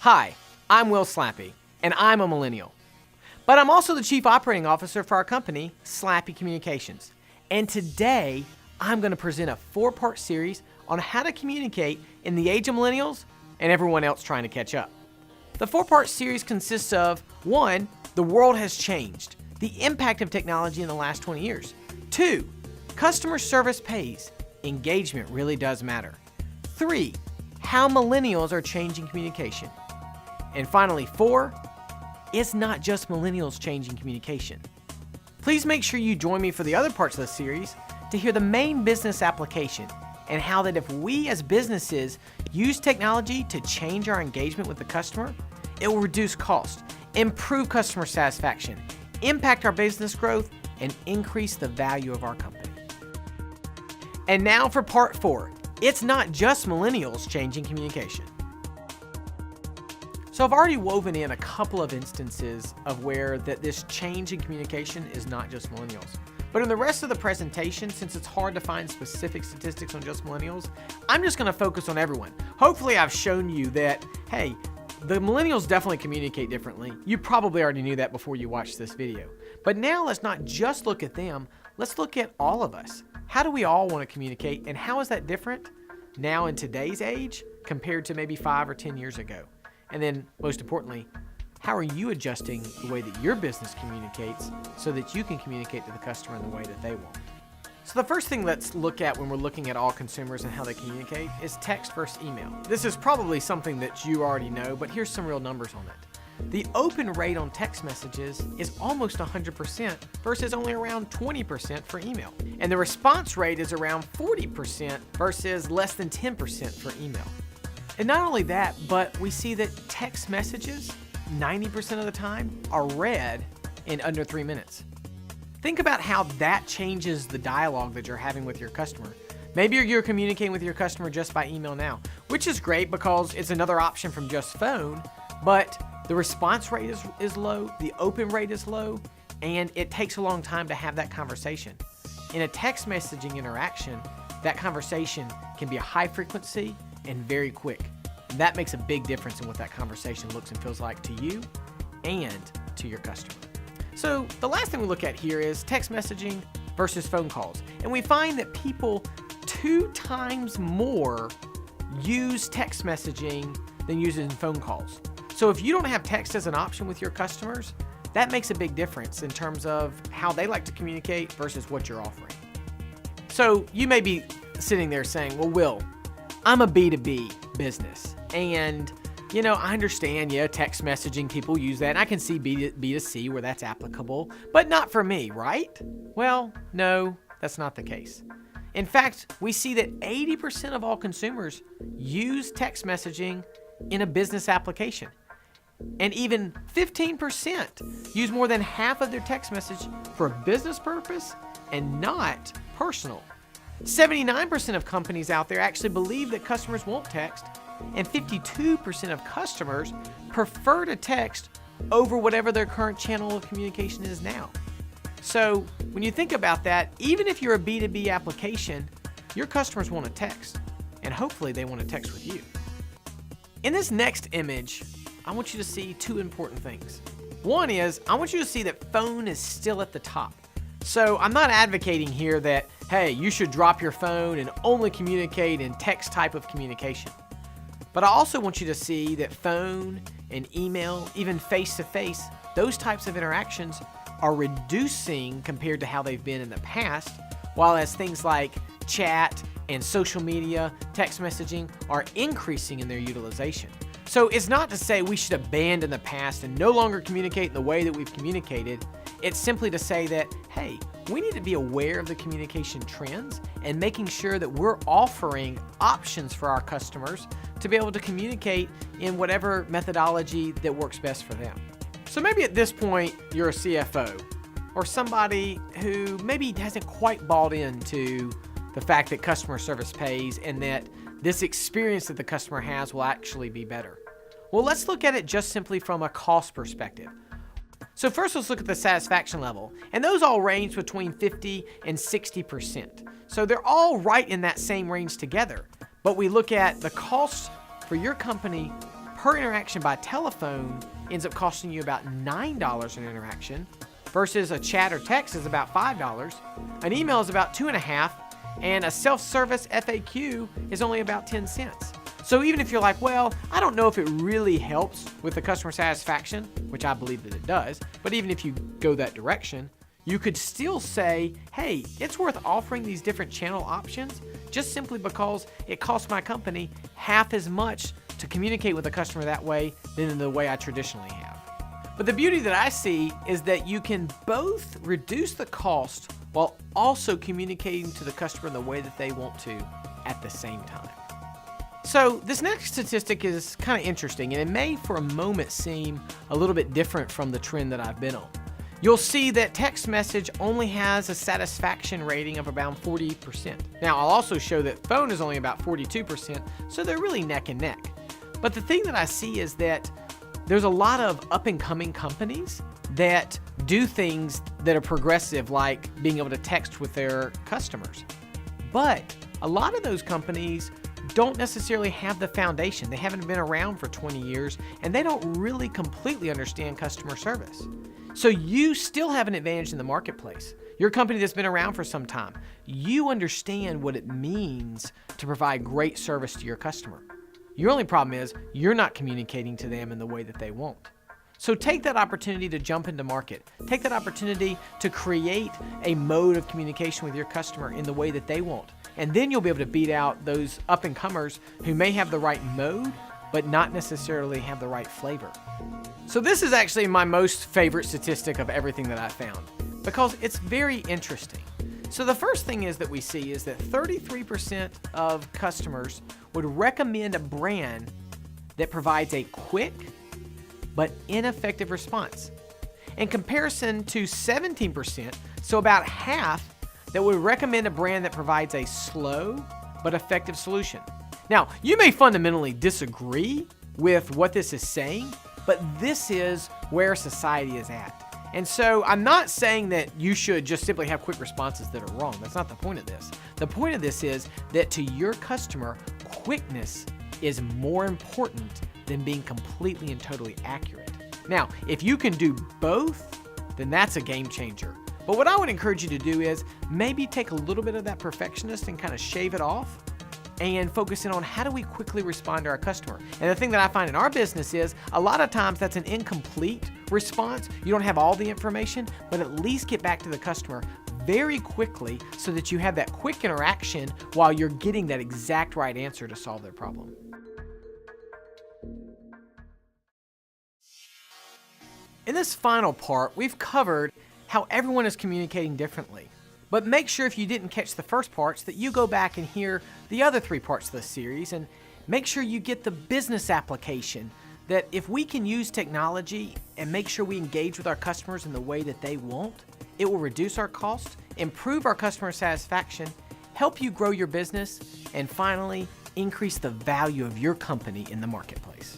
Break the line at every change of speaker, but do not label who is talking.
Hi, I'm Will Slappy, and I'm a millennial. But I'm also the Chief Operating Officer for our company, Slappy Communications. And today, I'm going to present a 4-part series on how to communicate in the age of millennials and everyone else trying to catch up. The 4-part series consists of 1, the world has changed, the impact of technology in the last 20 years. 2, customer service pays, engagement really does matter. 3, how millennials are changing communication. And finally, 4, it's not just millennials changing communication. Please make sure you join me for the other parts of the series to hear the main business application and how that if we as businesses use technology to change our engagement with the customer, it will reduce cost, improve customer satisfaction, impact our business growth, and increase the value of our company. And now for part 4. It's not just millennials changing communication. So I've already woven in a couple of instances of where this change in communication is not just millennials. But in the rest of the presentation, since it's hard to find specific statistics on just millennials, I'm just going to focus on everyone. Hopefully I've shown you that, hey, the millennials definitely communicate differently. You probably already knew that before you watched this video. But now let's not just look at them, let's look at all of us. How do we all want to communicate, and how is that different now in today's age compared to maybe 5 or 10 years ago? And then, most importantly, how are you adjusting the way that your business communicates so that you can communicate to the customer in the way that they want? So the first thing let's look at when we're looking at all consumers and how they communicate is text versus email. This is probably something that you already know, but here's some real numbers on it. The open rate on text messages is almost 100% versus only around 20% for email. And the response rate is around 40% versus less than 10% for email. And not only that, but we see that text messages, 90% of the time, are read in under 3 minutes. Think about how that changes the dialogue that you're having with your customer. Maybe you're communicating with your customer just by email now, which is great because it's another option from just phone, but the response rate is low, the open rate is low, and it takes a long time to have that conversation. In a text messaging interaction, that conversation can be a high frequency and very quick. And that makes a big difference in what that conversation looks and feels like to you and to your customer. So the last thing we look at here is text messaging versus phone calls. And we find that people 2 times more use text messaging than using phone calls. So if you don't have text as an option with your customers, that makes a big difference in terms of how they like to communicate versus what you're offering. So you may be sitting there saying, well, Will, I'm a B2B business, and I understand, text messaging, people use that, and I can see B2C where that's applicable, but not for me, right? Well, no, that's not the case. In fact, we see that 80% of all consumers use text messaging in a business application, and even 15% use more than half of their text message for a business purpose and not personal. 79% of companies out there actually believe that customers won't text, and 52% of customers prefer to text over whatever their current channel of communication is now. So when you think about that, even if you're a B2B application, your customers want to text, and hopefully they want to text with you. In this next image, I want you to see 2 important things. One is, I want you to see that phone is still at the top. So I'm not advocating here that, hey, you should drop your phone and only communicate in text type of communication. But I also want you to see that phone and email, even face-to-face, those types of interactions are reducing compared to how they've been in the past, while as things like chat and social media, text messaging are increasing in their utilization. So it's not to say we should abandon the past and no longer communicate in the way that we've communicated. It's simply to say that, hey, we need to be aware of the communication trends and making sure that we're offering options for our customers to be able to communicate in whatever methodology that works best for them. So maybe at this point, you're a CFO or somebody who maybe hasn't quite bought into the fact that customer service pays and that this experience that the customer has will actually be better. Well, let's look at it just simply from a cost perspective. So first, let's look at the satisfaction level. And those all range between 50 and 60%. So they're all right in that same range together. But we look at the cost for your company per interaction by telephone ends up costing you about $9 an interaction, versus a chat or text is about $5, an email is about $2.50, and a self-service FAQ is only about 10 cents. So even if you're like, well, I don't know if it really helps with the customer satisfaction, which I believe that it does, but even if you go that direction, you could still say, hey, it's worth offering these different channel options just simply because it costs my company half as much to communicate with a customer that way than in the way I traditionally have. But the beauty that I see is that you can both reduce the cost while also communicating to the customer in the way that they want to at the same time. So this next statistic is kind of interesting, and it may for a moment seem a little bit different from the trend that I've been on. You'll see that text message only has a satisfaction rating of around 40%. Now, I'll also show that phone is only about 42%, so they're really neck and neck. But the thing that I see is that there's a lot of up-and-coming companies that do things that are progressive, like being able to text with their customers. But a lot of those companies don't necessarily have the foundation. They haven't been around for 20 years, and they don't really completely understand customer service. So you still have an advantage in the marketplace. You're a company that's been around for some time. You understand what it means to provide great service to your customer. Your only problem is you're not communicating to them in the way that they want. So take that opportunity to jump into market. Take that opportunity to create a mode of communication with your customer in the way that they want. And then you'll be able to beat out those up-and-comers who may have the right mode, but not necessarily have the right flavor. So this is actually my most favorite statistic of everything that I found, because it's very interesting. So the first thing is that we see is that 33% of customers would recommend a brand that provides a quick but ineffective response, in comparison to 17%, so about half, that would recommend a brand that provides a slow but effective solution. Now, you may fundamentally disagree with what this is saying, but this is where society is at. And so I'm not saying that you should just simply have quick responses that are wrong. That's not the point of this. The point of this is that to your customer, quickness is more important than being completely and totally accurate. Now, if you can do both, then that's a game changer. But what I would encourage you to do is maybe take a little bit of that perfectionist and kind of shave it off and focus in on how do we quickly respond to our customer. And the thing that I find in our business is a lot of times that's an incomplete response. You don't have all the information, but at least get back to the customer very quickly so that you have that quick interaction while you're getting that exact right answer to solve their problem. In this final part, we've covered how everyone is communicating differently. But make sure if you didn't catch the first parts that you go back and hear the other 3 parts of the series, and make sure you get the business application that if we can use technology and make sure we engage with our customers in the way that they want, it will reduce our cost, improve our customer satisfaction, help you grow your business, and finally, increase the value of your company in the marketplace.